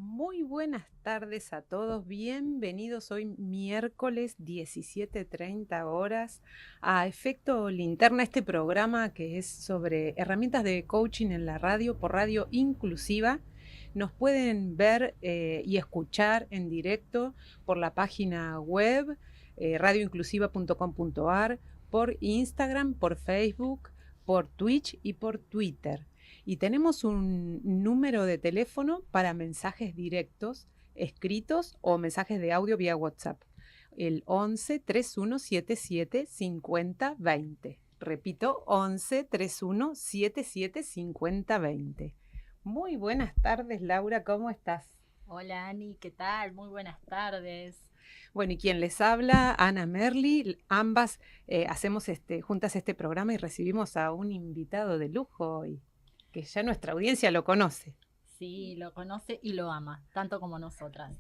Muy buenas tardes a todos, bienvenidos hoy miércoles 17:30 horas a Efecto Linterna, este programa que es sobre herramientas de coaching en la radio por Radio Inclusiva. Nos pueden ver y escuchar en directo por la página web radioinclusiva.com.ar, por Instagram, por Facebook, por Twitch y por Twitter. Y tenemos un número de teléfono para mensajes directos, escritos o mensajes de audio vía WhatsApp. El 11 3177 5020. Repito, 11 3177 5020. Muy buenas tardes, Laura, ¿cómo estás? Hola Ani, ¿qué tal? Muy buenas tardes. Bueno, y quien les habla, Ana Merli, ambas hacemos juntas este programa y recibimos a un invitado de lujo hoy, que ya nuestra audiencia lo conoce. Sí, lo conoce y lo ama, tanto como nosotras.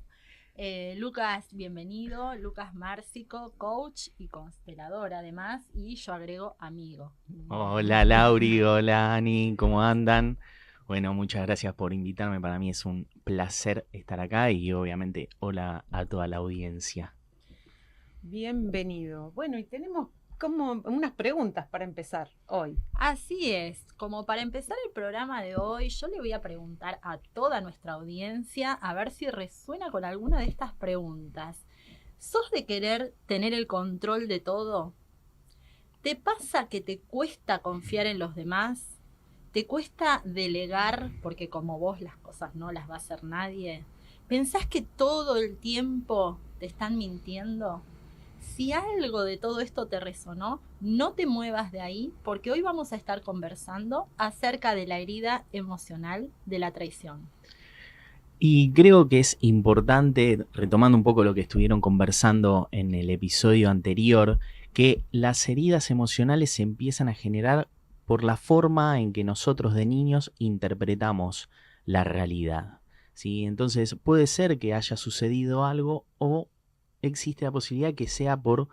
Lucas, bienvenido. Lucas Márcico, coach y constelador además, y yo agrego amigo. Hola Lauri, hola Ani, ¿cómo andan? Bueno, muchas gracias por invitarme, para mí es un placer estar acá y obviamente hola a toda la audiencia. Bienvenido. Bueno, y tenemos como unas preguntas para empezar hoy. Así es, como para empezar el programa de hoy, yo le voy a preguntar a toda nuestra audiencia a ver si resuena con alguna de estas preguntas. ¿Sos de querer tener el control de todo? ¿Te pasa que te cuesta confiar en los demás? ¿Te cuesta delegar porque como vos las cosas no las va a hacer nadie? ¿Pensás que todo el tiempo te están mintiendo? Si algo de todo esto te resonó, no te muevas de ahí porque hoy vamos a estar conversando acerca de la herida emocional de la traición. Y creo que es importante, retomando un poco lo que estuvieron conversando en el episodio anterior, que las heridas emocionales se empiezan a generar por la forma en que nosotros de niños interpretamos la realidad, ¿sí? Entonces puede ser que haya sucedido algo o existe la posibilidad que sea por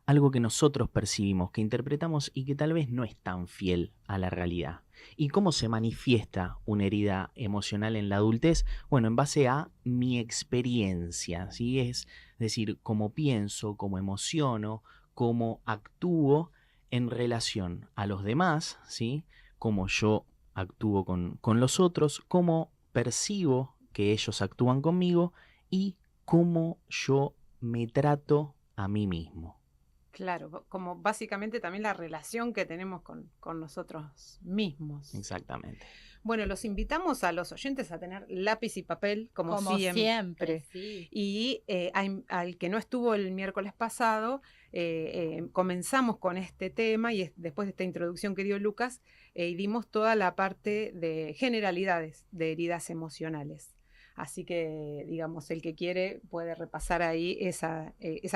algo que nosotros percibimos, que interpretamos y que tal vez no es tan fiel a la realidad. ¿Y cómo se manifiesta una herida emocional en la adultez? Bueno, en base a mi experiencia, ¿sí? Es decir, cómo pienso, cómo emociono, cómo actúo en relación a los demás, ¿sí? Cómo yo actúo con los otros, cómo percibo que ellos actúan conmigo y cómo yo me trato a mí mismo. Claro, como básicamente también la relación que tenemos con nosotros mismos. Exactamente. Bueno, los invitamos a los oyentes a tener lápiz y papel, como siempre, siempre. sí. Y al que no estuvo el miércoles pasado, comenzamos con este tema y después de esta introducción que dio Lucas, y dimos toda la parte de generalidades de heridas emocionales. Así que, digamos, el que quiere puede repasar ahí esa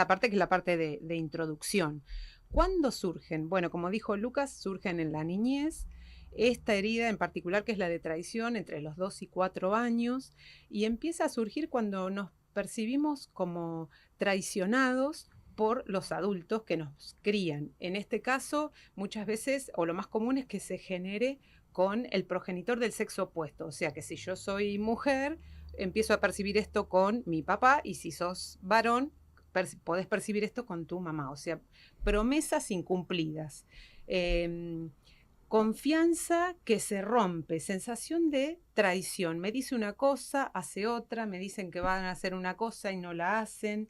parte que es la parte de introducción. ¿Cuándo surgen? Bueno, como dijo Lucas, surgen en la niñez. Esta herida en particular, que es la de traición, entre los 2 y 4 años, y empieza a surgir cuando nos percibimos como traicionados por los adultos que nos crían. En este caso, muchas veces, o lo más común es que se genere con el progenitor del sexo opuesto. O sea que si yo soy mujer, empiezo a percibir esto con mi papá, y si sos varón, podés percibir esto con tu mamá. O sea, promesas incumplidas. Confianza que se rompe, sensación de traición. Me dice una cosa, hace otra, me dicen que van a hacer una cosa y no la hacen.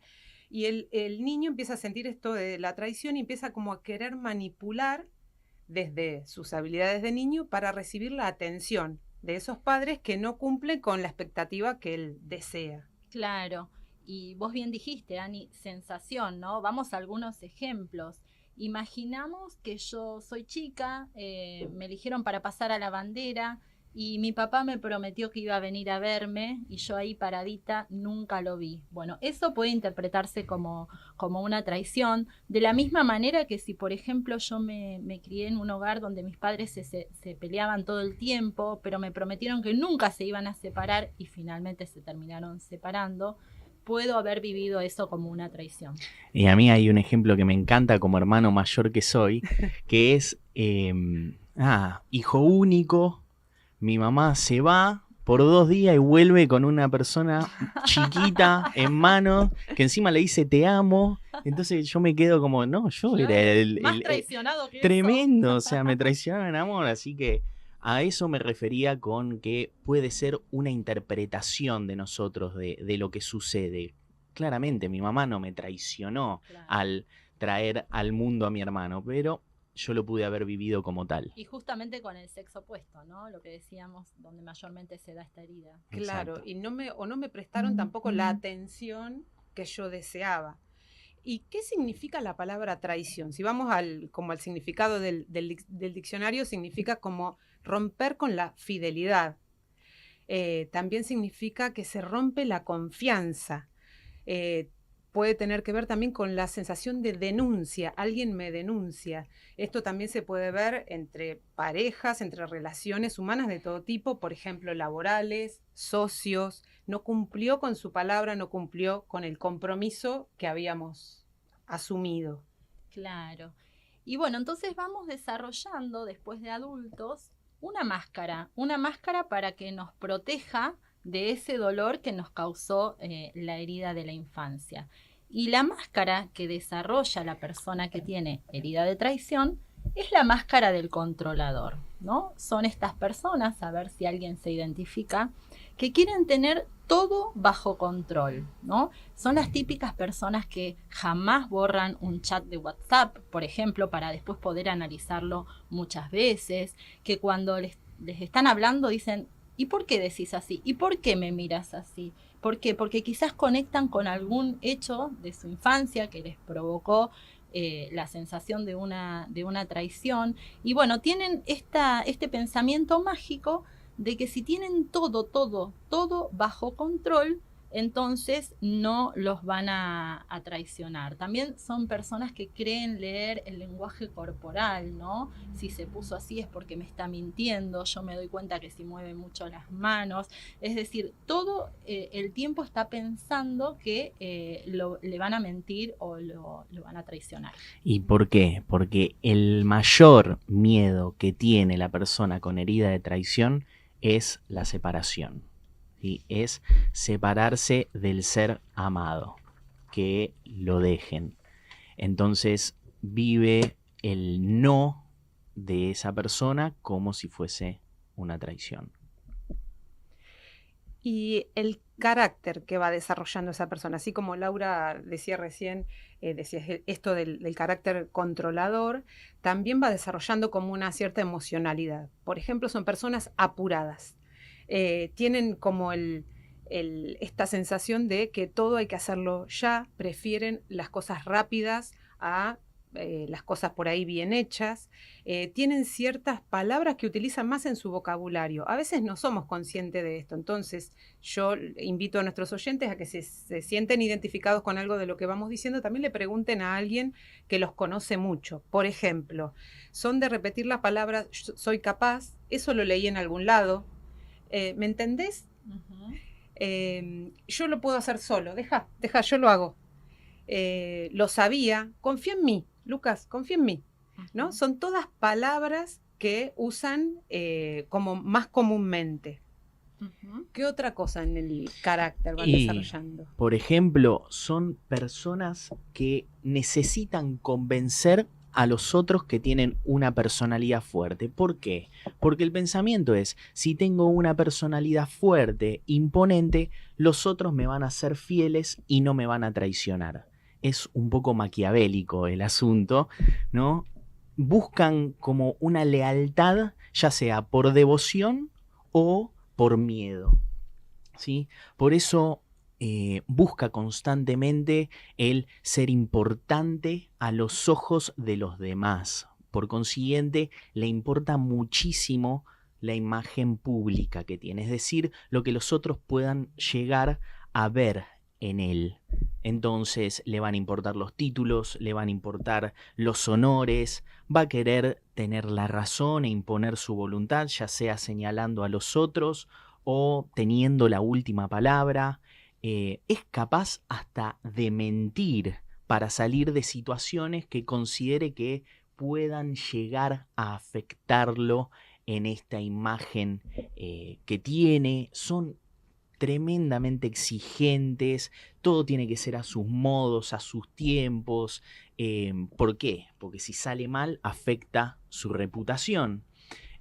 Y el niño empieza a sentir esto de la traición y empieza como a querer manipular desde sus habilidades de niño para recibir la atención de esos padres que no cumplen con la expectativa que él desea. Claro, y vos bien dijiste, Ani, sensación, ¿no? Vamos a algunos ejemplos. Imaginamos que yo soy chica, me eligieron para pasar a la bandera y mi papá me prometió que iba a venir a verme y yo ahí paradita nunca lo vi. Bueno, eso puede interpretarse como una traición, de la misma manera que si, por ejemplo, yo me crié en un hogar donde mis padres se peleaban todo el tiempo, pero me prometieron que nunca se iban a separar y finalmente se terminaron separando. Puedo haber vivido eso como una traición. Y a mí hay un ejemplo que me encanta como hermano mayor que soy, que es hijo único, mi mamá se va por 2 días y vuelve con una persona chiquita en manos, que encima le dice te amo. Entonces yo me quedo como, no, yo Claro, era más traicionado que tremendo, o sea, me traicionaron en amor, así que a eso me refería con que puede ser una interpretación de nosotros de lo que sucede. Claramente mi mamá no me traicionó Claro. al traer al mundo a mi hermano, pero yo lo pude haber vivido como tal. Y justamente con el sexo opuesto, ¿no? Lo que decíamos, donde mayormente se da esta herida. Claro, Exacto. y no me prestaron tampoco la atención que yo deseaba. ¿Y qué significa la palabra traición? Si vamos como al significado del diccionario, significa como romper con la fidelidad. También significa que se rompe la confianza. Puede tener que ver también con la sensación de denuncia. Alguien me denuncia. Esto también se puede ver entre parejas, entre relaciones humanas de todo tipo, por ejemplo, laborales, socios. No cumplió con su palabra, no cumplió con el compromiso que habíamos asumido. Claro. Y bueno, entonces vamos desarrollando después de adultos una máscara para que nos proteja de ese dolor que nos causó la herida de la infancia. Y la máscara que desarrolla la persona que tiene herida de traición es la máscara del controlador, ¿no? Son estas personas, a ver si alguien se identifica, que quieren tener todo bajo control, ¿no? Son las típicas personas que jamás borran un chat de WhatsApp, por ejemplo, para después poder analizarlo muchas veces, que cuando les están hablando dicen, ¿y por qué decís así? ¿Y por qué me miras así? ¿Por qué? Porque quizás conectan con algún hecho de su infancia que les provocó la sensación de una traición. Y bueno, tienen este pensamiento mágico de que si tienen todo bajo control, entonces no los van a traicionar. También son personas que creen leer el lenguaje corporal, ¿no? Si se puso así es porque me está mintiendo, yo me doy cuenta que si mueve mucho las manos. Es decir, todo el tiempo está pensando que le van a mentir o lo van a traicionar. ¿Y por qué? Porque el mayor miedo que tiene la persona con herida de traición es la separación. ¿Sí? Es separarse del ser amado, que lo dejen. Entonces vive el no de esa persona como si fuese una traición. Y el carácter que va desarrollando esa persona, así como Laura decía recién, decía esto del carácter controlador, también va desarrollando como una cierta emocionalidad. Por ejemplo, son personas apuradas. Tienen como esta sensación de que todo hay que hacerlo ya, prefieren las cosas rápidas a las cosas por ahí bien hechas. Tienen ciertas palabras que utilizan más en su vocabulario. A veces no somos conscientes de esto, entonces yo invito a nuestros oyentes a que se sienten identificados con algo de lo que vamos diciendo, también le pregunten a alguien que los conoce mucho. Por ejemplo, son de repetir la palabra soy capaz, eso lo leí en algún lado. ¿Me entendés? Yo lo puedo hacer solo, deja, yo lo hago. Lo sabía, confía en mí, Lucas, confía en mí, ¿no? Son todas palabras que usan como más comúnmente. ¿Qué otra cosa en el carácter van desarrollando? Por ejemplo, son personas que necesitan convencer a los otros que tienen una personalidad fuerte. ¿Por qué? Porque el pensamiento es, si tengo una personalidad fuerte, imponente, los otros me van a ser fieles y no me van a traicionar. Es un poco maquiavélico el asunto, ¿no? Buscan como una lealtad, ya sea por devoción o por miedo, ¿sí? Por eso busca constantemente el ser importante a los ojos de los demás. Por consiguiente, le importa muchísimo la imagen pública que tiene, es decir, lo que los otros puedan llegar a ver en él. Entonces le van a importar los títulos, le van a importar los honores, va a querer tener la razón e imponer su voluntad, ya sea señalando a los otros o teniendo la última palabra. Es capaz hasta de mentir para salir de situaciones que considere que puedan llegar a afectarlo en esta imagen que tiene, son tremendamente exigentes, todo tiene que ser a sus modos, a sus tiempos. ¿Por qué? Porque si sale mal afecta su reputación.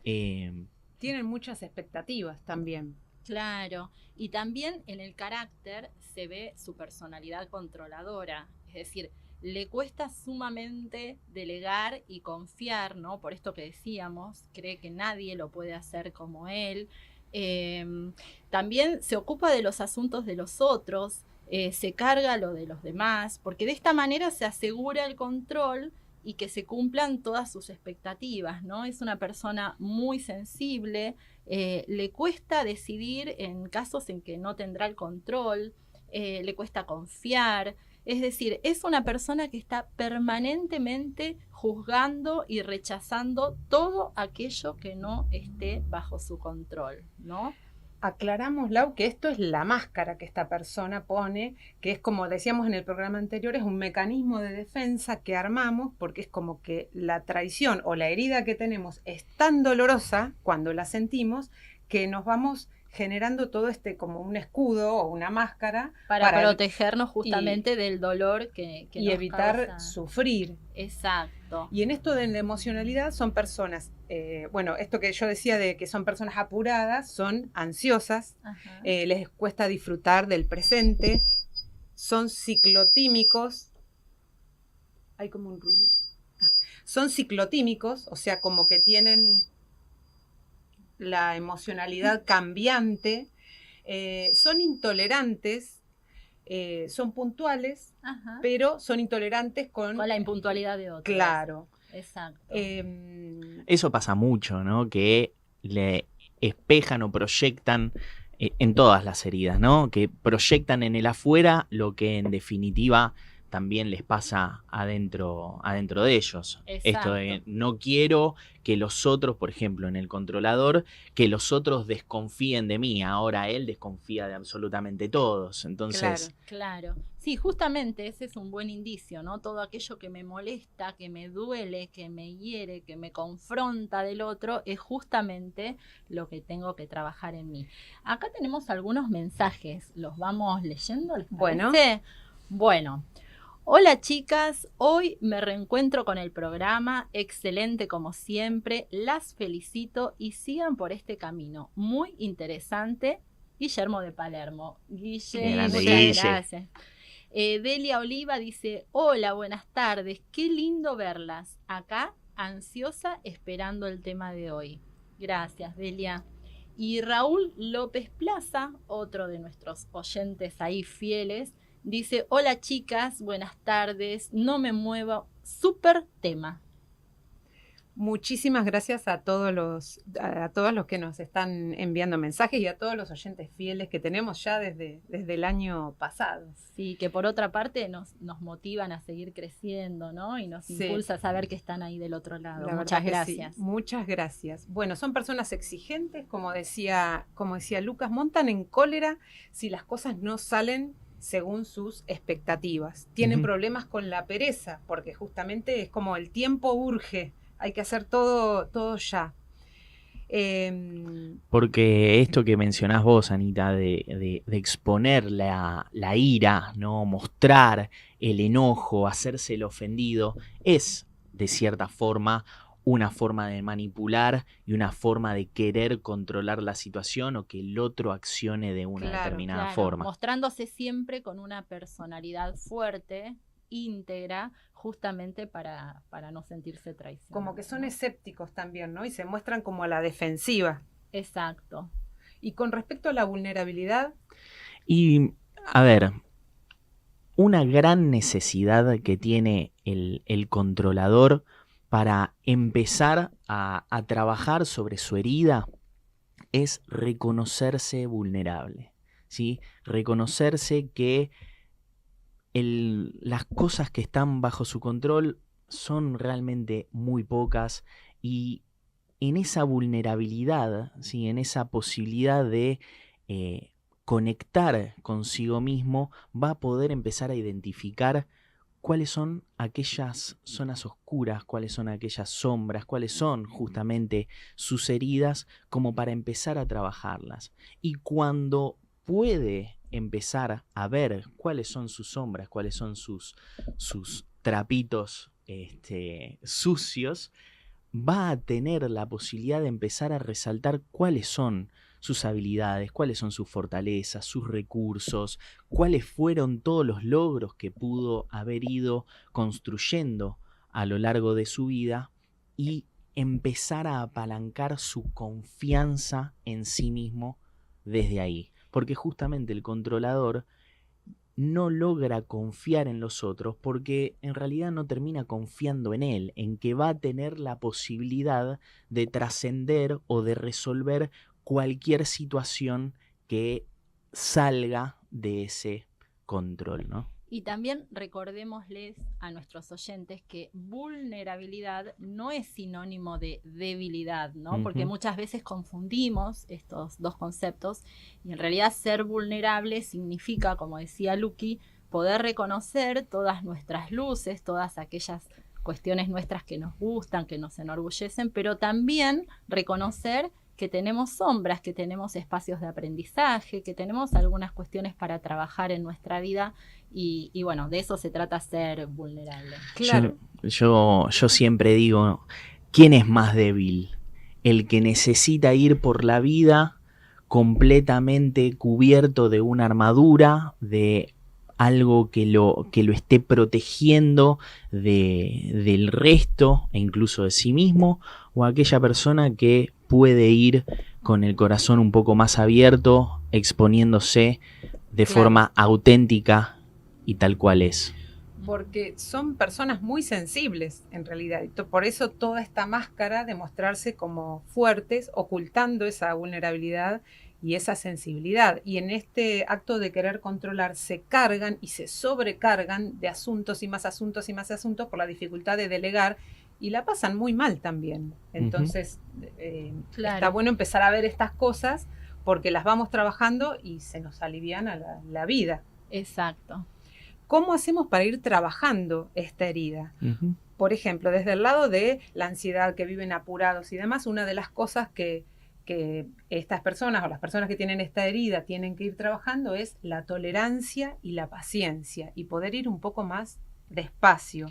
Tienen muchas expectativas también. Claro, y también en el carácter se ve su personalidad controladora, es decir, le cuesta sumamente delegar y confiar, ¿no? Por esto que decíamos, cree que nadie lo puede hacer como él. También se ocupa de los asuntos de los otros, se carga lo de los demás, porque de esta manera se asegura el control y que se cumplan todas sus expectativas, ¿no? Es una persona muy sensible, le cuesta decidir en casos en que no tendrá el control, le cuesta confiar. Es decir, es una persona que está permanentemente juzgando y rechazando todo aquello que no esté bajo su control, ¿no? Aclaramos, Lau, que esto es la máscara que esta persona pone, que es como decíamos en el programa anterior, es un mecanismo de defensa que armamos porque es como que la traición o la herida que tenemos es tan dolorosa cuando la sentimos que nos vamos generando todo como un escudo o una máscara para protegernos justamente del dolor que y nos evitar causa. Sufrir. Exacto. Y en esto de la emocionalidad son personas, bueno, esto que yo decía de que son personas apuradas, son ansiosas, les cuesta disfrutar del presente, son ciclotímicos, hay como un ruido, son ciclotímicos, o sea, como que tienen la emocionalidad cambiante, son intolerantes, son puntuales, pero son intolerantes con la impuntualidad de otros. Claro. Exacto. Eso pasa mucho, ¿no? Que le espejan o proyectan en todas las heridas, ¿no? Que proyectan en el afuera lo que en definitiva también les pasa adentro de ellos. Exacto. Esto de no quiero que los otros, por ejemplo, en el controlador, que los otros desconfíen de mí. Ahora él desconfía de absolutamente todos. Entonces, claro. Sí, justamente ese es un buen indicio, ¿no? Todo aquello que me molesta, que me duele, que me hiere, que me confronta del otro, es justamente lo que tengo que trabajar en mí. Acá tenemos algunos mensajes, los vamos leyendo, ¿les parece? Bueno. Hola chicas, hoy me reencuentro con el programa, excelente como siempre, las felicito y sigan por este camino, muy interesante. Guillermo de Palermo. Guille, muchas gracias. Delia Oliva dice, hola, buenas tardes, qué lindo verlas, acá ansiosa esperando el tema de hoy. Gracias, Delia. Y Raúl López Plaza, otro de nuestros oyentes ahí fieles, dice, hola chicas, buenas tardes, no me muevo, súper tema. Muchísimas gracias a todos los que nos están enviando mensajes y a todos los oyentes fieles que tenemos ya desde el año pasado. Sí, que por otra parte nos motivan a seguir creciendo, ¿no? Y nos impulsa a saber que están ahí del otro lado. Muchas gracias. Sí. Muchas gracias. Bueno, son personas exigentes, como decía Lucas, montan en cólera si las cosas no salen según sus expectativas. Tienen problemas con la pereza, porque justamente es como el tiempo urge, hay que hacer todo ya. Porque esto que mencionás vos, Anita, de exponer la ira, ¿no? Mostrar el enojo, hacerse el ofendido, es de cierta forma una forma de manipular y una forma de querer controlar la situación o que el otro accione de una determinada forma. Mostrándose siempre con una personalidad fuerte, íntegra, justamente para no sentirse traicionados. Como que son escépticos también, ¿no? Y se muestran como a la defensiva. Exacto. Y con respecto a la vulnerabilidad. Y, a ver, una gran necesidad que tiene el controlador para empezar a trabajar sobre su herida es reconocerse vulnerable, ¿sí? Reconocerse que las cosas que están bajo su control son realmente muy pocas y en esa vulnerabilidad, ¿sí? En esa posibilidad de conectar consigo mismo, va a poder empezar a identificar cuáles son aquellas zonas oscuras, cuáles son aquellas sombras, cuáles son justamente sus heridas, como para empezar a trabajarlas. Y cuando puede empezar a ver cuáles son sus sombras, cuáles son sus trapitos sucios, va a tener la posibilidad de empezar a resaltar cuáles son sus habilidades, cuáles son sus fortalezas, sus recursos, cuáles fueron todos los logros que pudo haber ido construyendo a lo largo de su vida, y empezar a apalancar su confianza en sí mismo desde ahí. Porque justamente el controlador no logra confiar en los otros porque en realidad no termina confiando en él, en que va a tener la posibilidad de trascender o de resolver cualquier situación que salga de ese control, ¿no? Y también recordémosles a nuestros oyentes que vulnerabilidad no es sinónimo de debilidad, ¿no? Porque muchas veces confundimos estos dos conceptos, y en realidad ser vulnerable significa, como decía Luqui, poder reconocer todas nuestras luces, todas aquellas cuestiones nuestras que nos gustan, que nos enorgullecen, pero también reconocer que tenemos sombras, que tenemos espacios de aprendizaje, que tenemos algunas cuestiones para trabajar en nuestra vida, y bueno, de eso se trata ser vulnerable. Claro. Yo siempre digo, ¿quién es más débil? El que necesita ir por la vida completamente cubierto de una armadura, de algo que lo esté protegiendo del resto e incluso de sí mismo, o aquella persona que puede ir con el corazón un poco más abierto, exponiéndose de forma auténtica y tal cual es. Porque son personas muy sensibles en realidad, por eso toda esta máscara de mostrarse como fuertes, ocultando esa vulnerabilidad y esa sensibilidad, y en este acto de querer controlar se cargan y se sobrecargan de asuntos y más asuntos y más asuntos por la dificultad de delegar, y la pasan muy mal también. Entonces está bueno empezar a ver estas cosas porque las vamos trabajando y se nos aliviana la vida. Exacto. ¿Cómo hacemos para ir trabajando esta herida? Por ejemplo, desde el lado de la ansiedad, que viven apurados y demás, una de las cosas que estas personas o las personas que tienen esta herida tienen que ir trabajando es la tolerancia y la paciencia, y poder ir un poco más despacio.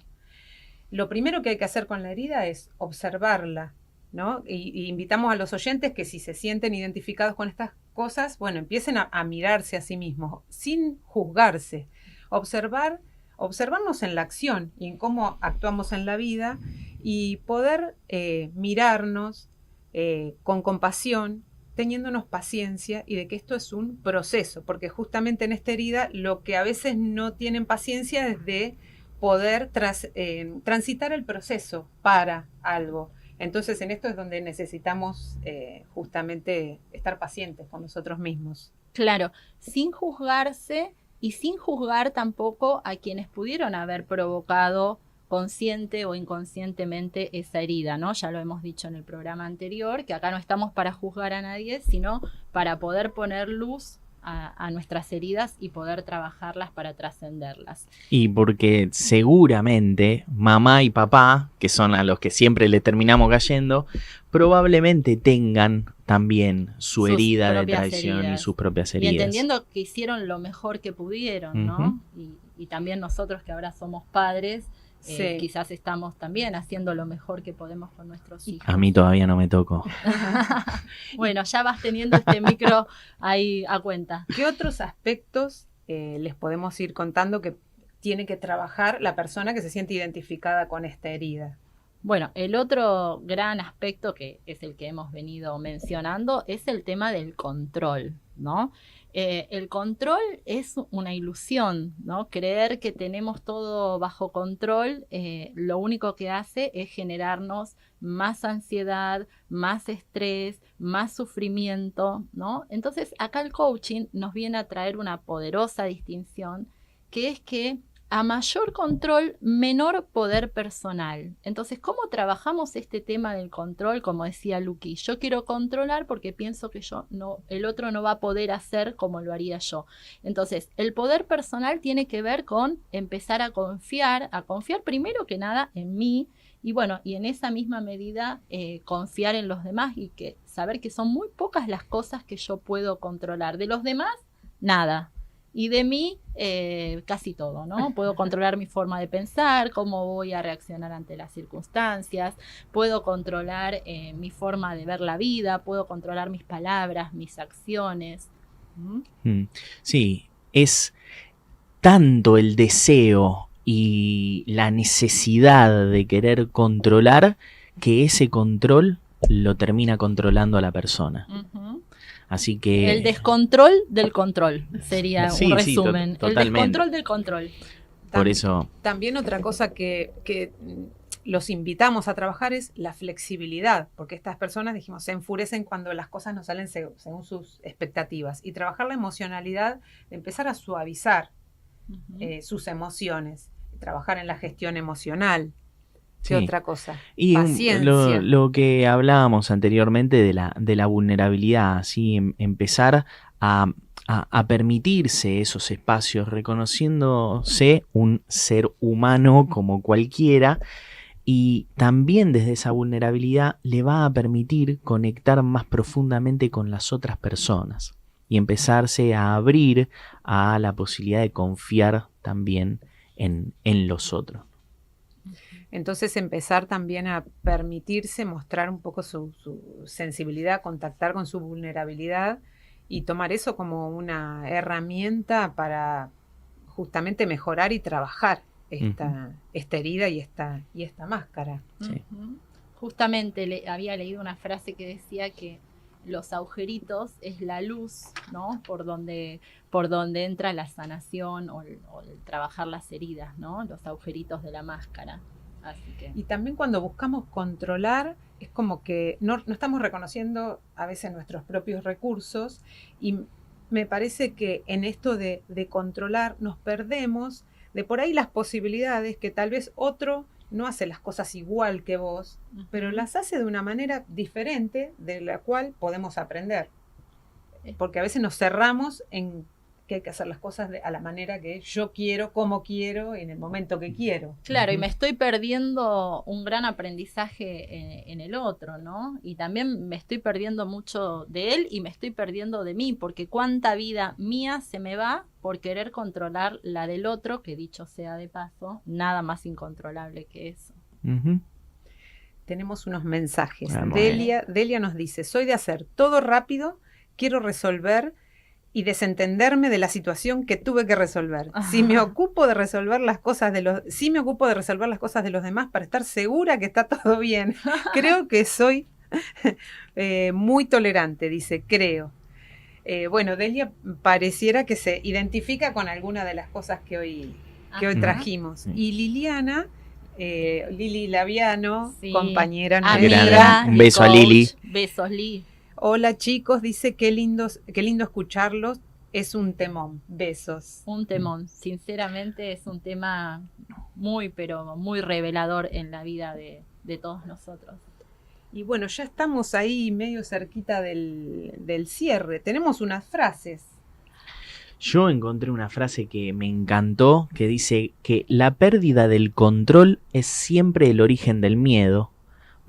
Lo primero que hay que hacer con la herida es observarla, ¿no? Y invitamos a los oyentes que si se sienten identificados con estas cosas, bueno, empiecen a mirarse a sí mismos, sin juzgarse. Observarnos en la acción y en cómo actuamos en la vida, y poder mirarnos con compasión, teniéndonos paciencia, y de que esto es un proceso, porque justamente en esta herida lo que a veces no tienen paciencia es de poder transitar el proceso para algo. Entonces en esto es donde necesitamos justamente estar pacientes con nosotros mismos. Claro, sin juzgarse y sin juzgar tampoco a quienes pudieron haber provocado consciente o inconscientemente esa herida, ¿no? Ya lo hemos dicho en el programa anterior, que acá no estamos para juzgar a nadie, sino para poder poner luz a nuestras heridas y poder trabajarlas para trascenderlas. Y porque seguramente mamá y papá, que son a los que siempre le terminamos cayendo, probablemente tengan también su herida de traición y sus propias heridas. Y entendiendo que hicieron lo mejor que pudieron, ¿no? Y también nosotros, que ahora somos padres, quizás estamos también haciendo lo mejor que podemos con nuestros hijos. A mí todavía no me tocó. Bueno, ya vas teniendo este micro ahí a cuenta. ¿Qué otros aspectos les podemos ir contando que tiene que trabajar la persona que se siente identificada con esta herida? Bueno, el otro gran aspecto, que es el que hemos venido mencionando, es el tema del control, ¿no? El control es una ilusión, ¿no? Creer que tenemos todo bajo control, lo único que hace es generarnos más ansiedad, más estrés, más sufrimiento, ¿no? Entonces acá el coaching nos viene a traer una poderosa distinción, que es que a mayor control, menor poder personal. Entonces, ¿cómo trabajamos este tema del control? Como decía Luqui, yo quiero controlar porque pienso que el otro no va a poder hacer como lo haría yo. Entonces, el poder personal tiene que ver con empezar a confiar primero que nada en mí, y bueno, y en esa misma medida confiar en los demás y saber que son muy pocas las cosas que yo puedo controlar. De los demás, nada. Y de mí, casi todo, ¿no? Puedo controlar mi forma de pensar, cómo voy a reaccionar ante las circunstancias, puedo controlar mi forma de ver la vida, puedo controlar mis palabras, mis acciones. Sí, es tanto el deseo y la necesidad de querer controlar que ese control lo termina controlando a la persona. Uh-huh. Así que... El descontrol del control sería un resumen. Sí, el descontrol del control. Por eso... También otra cosa que los invitamos a trabajar es la flexibilidad, porque estas personas, dijimos, se enfurecen cuando las cosas no salen según sus expectativas. Y trabajar la emocionalidad, de empezar a suavizar sus emociones, trabajar en la gestión emocional. ¿Qué otra cosa? Y paciencia. Lo que hablábamos anteriormente de la vulnerabilidad, ¿sí? Empezar a permitirse esos espacios, reconociéndose un ser humano como cualquiera, y también desde esa vulnerabilidad le va a permitir conectar más profundamente con las otras personas y empezarse a abrir a la posibilidad de confiar también en los otros. Entonces empezar también a permitirse mostrar un poco su sensibilidad, contactar con su vulnerabilidad y tomar eso como una herramienta para justamente mejorar y trabajar esta herida y esta máscara. Sí. Justamente había leído una frase que decía que los agujeritos es la luz, ¿no? Por donde entra la sanación o el trabajar las heridas, ¿no? Los agujeritos de la máscara. Así que... Y también cuando buscamos controlar, es como que no estamos reconociendo a veces nuestros propios recursos, y me parece que en esto de controlar nos perdemos de por ahí las posibilidades que tal vez otro no hace las cosas igual que vos, pero las hace de una manera diferente de la cual podemos aprender. Porque a veces nos cerramos en que hay que hacer las cosas a la manera que yo quiero, como quiero, en el momento que quiero. Claro, y me estoy perdiendo un gran aprendizaje en el otro, ¿no? Y también me estoy perdiendo mucho de él y me estoy perdiendo de mí, porque cuánta vida mía se me va por querer controlar la del otro, que dicho sea de paso, nada más incontrolable que eso. Tenemos unos mensajes. Delia nos dice, soy de hacer todo rápido, quiero resolver y desentenderme de la situación que tuve que resolver. Si me ocupo de resolver las cosas de los demás para estar segura que está todo bien. Creo que soy muy tolerante, dice, creo. Bueno, Delia pareciera que se identifica con alguna de las cosas que hoy trajimos. Y Liliana, Lili Laviano, compañera nuestra. Un beso a Lili. Besos, Lili. Hola chicos, dice qué lindo escucharlos, es un temón, besos. Un temón, sinceramente es un tema pero muy revelador en la vida de todos nosotros. Y bueno, ya estamos ahí medio cerquita del cierre, tenemos unas frases. Yo encontré una frase que me encantó, que dice que la pérdida del control es siempre el origen del miedo,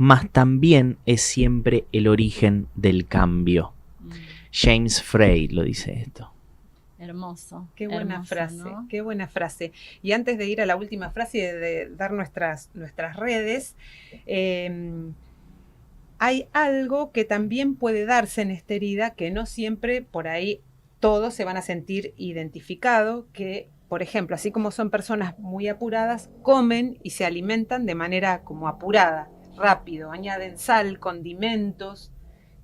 mas también es siempre el origen del cambio. James Frey lo dice esto. Hermoso. Qué buena frase, ¿no? Qué buena frase. Y antes de ir a la última frase y de dar nuestras redes, hay algo que también puede darse en esta herida, que no siempre por ahí todos se van a sentir identificados, que, por ejemplo, así como son personas muy apuradas, comen y se alimentan de manera como apurada, rápido, añaden sal, condimentos.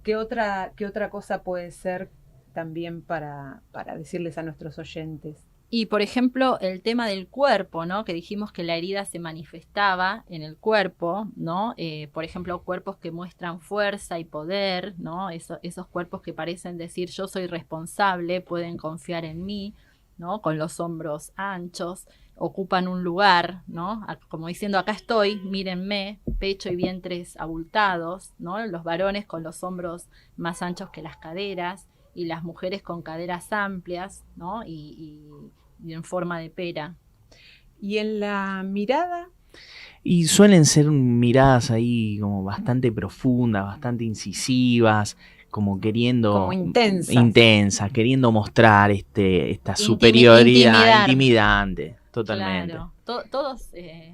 ¿Qué otra cosa puede ser también para decirles a nuestros oyentes? Y, por ejemplo, el tema del cuerpo, ¿no? Que dijimos que la herida se manifestaba en el cuerpo, ¿no? Por ejemplo, cuerpos que muestran fuerza y poder, ¿no? Esos cuerpos que parecen decir yo soy responsable, pueden confiar en mí, ¿no? Con los hombros anchos. ocupan un lugar, ¿no? Como diciendo, acá estoy, mírenme, pecho y vientres abultados, ¿no? Los varones con los hombros más anchos que las caderas y las mujeres con caderas amplias, ¿no? Y en forma de pera. Y en la mirada. Y suelen ser miradas ahí como bastante profundas, bastante incisivas, como queriendo... Como intensas. Intensas, queriendo mostrar esta superioridad intimidante, totalmente. Claro, todos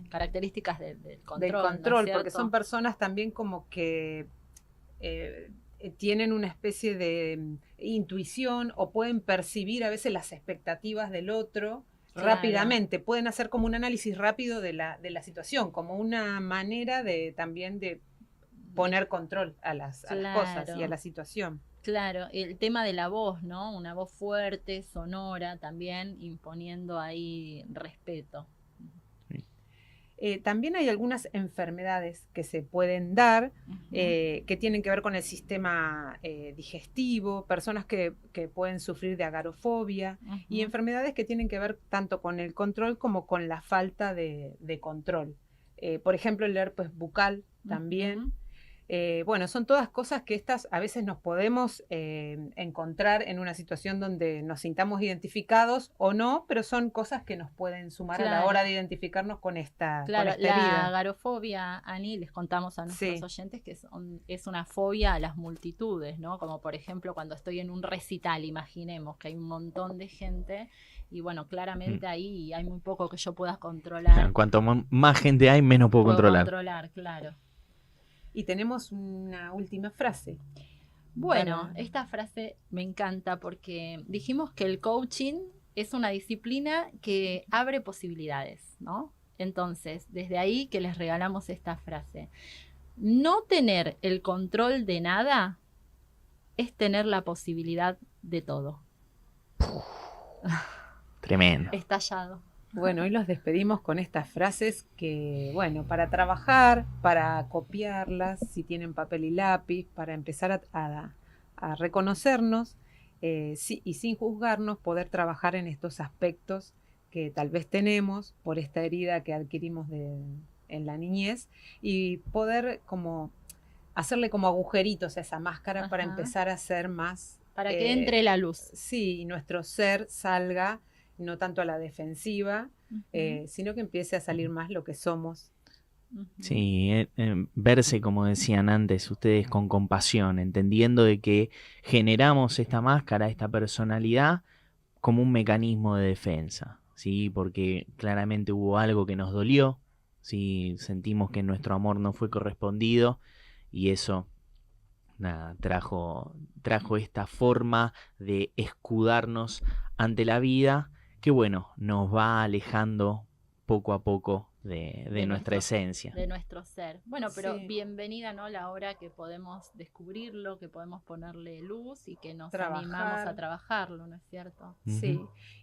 características del control. Del control, ¿no? porque son personas también como que tienen una especie de intuición o pueden percibir a veces las expectativas del otro. Claro. Rápidamente, pueden hacer como un análisis rápido de la situación, como una manera de también de poner control a las cosas y a la situación. Claro, el tema de la voz, ¿no? Una voz fuerte, sonora, también imponiendo ahí respeto. También hay algunas enfermedades que se pueden dar, que tienen que ver con el sistema digestivo, personas que pueden sufrir de agorafobia, y enfermedades que tienen que ver tanto con el control como con la falta de control. Por ejemplo, el herpes bucal también. Bueno, son todas cosas que a veces nos podemos encontrar en una situación donde nos sintamos identificados o no, pero son cosas que nos pueden sumar a la hora de identificarnos con esta herida. La agorafobia, Ani, les contamos a nuestros oyentes que es una fobia a las multitudes, ¿no? Como por ejemplo cuando estoy en un recital, imaginemos que hay un montón de gente y bueno, claramente ahí hay muy poco que yo pueda controlar. Claro, cuanto más gente hay, menos puedo controlar. Claro. Y tenemos una última frase. Bueno, esta frase me encanta porque dijimos que el coaching es una disciplina que abre posibilidades, ¿no? Entonces, desde ahí que les regalamos esta frase. No tener el control de nada es tener la posibilidad de todo. Tremendo. Estallado. Bueno, hoy los despedimos con estas frases que, bueno, para trabajar, para copiarlas, si tienen papel y lápiz, para empezar a reconocernos y sin juzgarnos, poder trabajar en estos aspectos que tal vez tenemos por esta herida que adquirimos en la niñez y poder como hacerle como agujeritos a esa máscara para empezar a ser más... Para que entre la luz. Sí, y nuestro ser salga no tanto a la defensiva, sino que empiece a salir más lo que somos. Sí, verse, como decían antes ustedes, con compasión, entendiendo de que generamos esta máscara, esta personalidad, como un mecanismo de defensa, ¿sí? Porque claramente hubo algo que nos dolió, ¿sí? Sentimos que nuestro amor no fue correspondido y eso... Nada, trajo esta forma de escudarnos ante la vida que, bueno, nos va alejando poco a poco de nuestra esencia. De nuestro ser. Bueno, pero bienvenida, ¿no? La hora que podemos descubrirlo, que podemos ponerle luz y que nos animamos a trabajarlo, ¿no es cierto? Sí.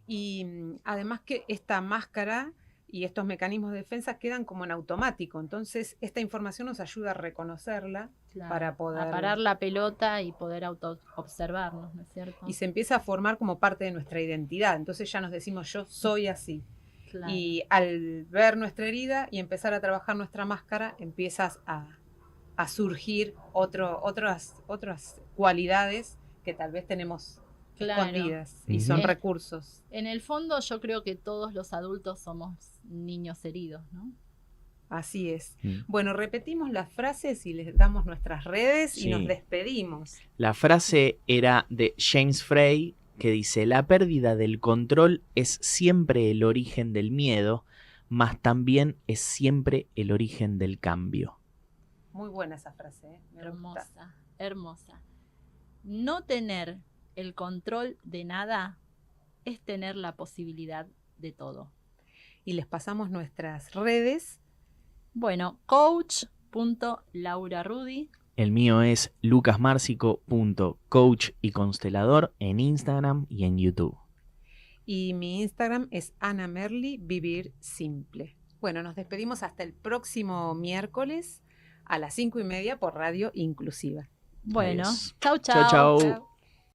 Y además que esta máscara y estos mecanismos de defensa quedan como en automático. Entonces, esta información nos ayuda a reconocerla para poder... A parar la pelota y poder auto-observarnos, ¿no es cierto? Y se empieza a formar como parte de nuestra identidad. Entonces ya nos decimos, yo soy así. Claro. Y al ver nuestra herida y empezar a trabajar nuestra máscara, empiezas a surgir otras cualidades que tal vez tenemos escondidas y son recursos. En el fondo yo creo que todos los adultos somos niños heridos, ¿no? Así es. Bueno, repetimos las frases y les damos nuestras redes y nos despedimos. La frase era de James Frey, que dice: la pérdida del control es siempre el origen del miedo, mas también es siempre el origen del cambio. Muy buena esa frase, ¿eh? Hermosa, hermosa. No tener el control de nada es tener la posibilidad de todo. Y les pasamos nuestras redes. Bueno, coach.laurarudy. El mío es lucasmarcico.coach y constelador en Instagram y en YouTube. Y mi Instagram es Ana Merli Vivir Simple. Bueno, nos despedimos hasta el próximo miércoles a las 5:30 por Radio Inclusiva. Bueno, Adiós. chau. Chau.